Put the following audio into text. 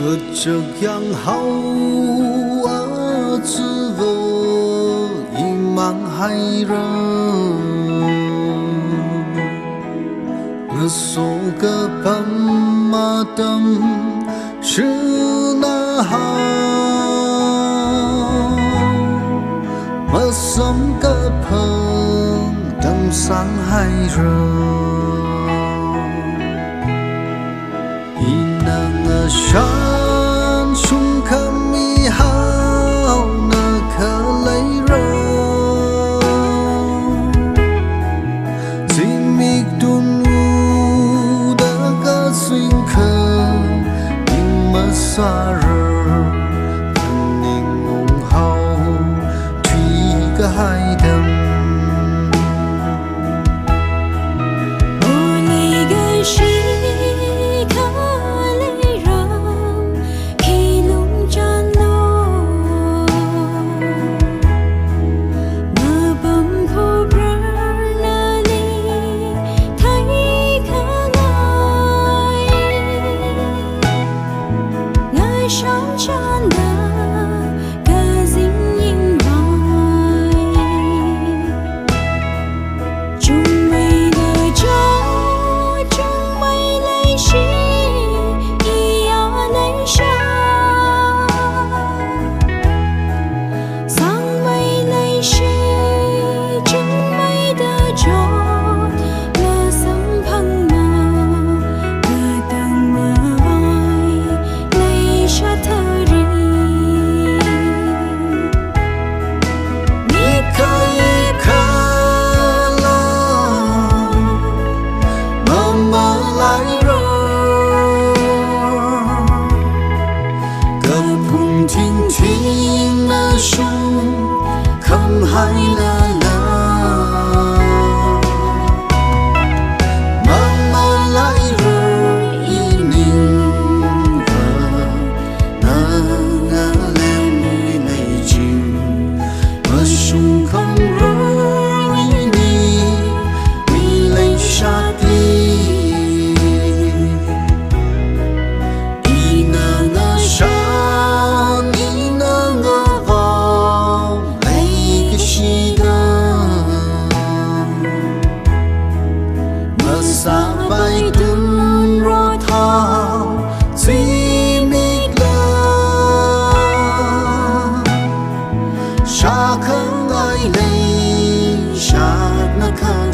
ở trước yang hậu ở chữ vô im mang hay rơ ngơ số cơ bấm mà tâm chữ na ha mà sống cơ phơn đâm sáng hay rơ shan sung kami hao na khờ lấy rơ dinh mít tuôn u đã có xuyên khờ nhưng mà xa rơ thân ninh ngung hao truy cả hai đầm không hay là mang mơ lại rồi ý ninh vợ na ngã leo núi này chìm mà sung không rồi đi vì lấy sát đi ý na ngã sát ý na ngã sa bay tuôn ro thao chỉ mít la sa không ai lấy sa na khang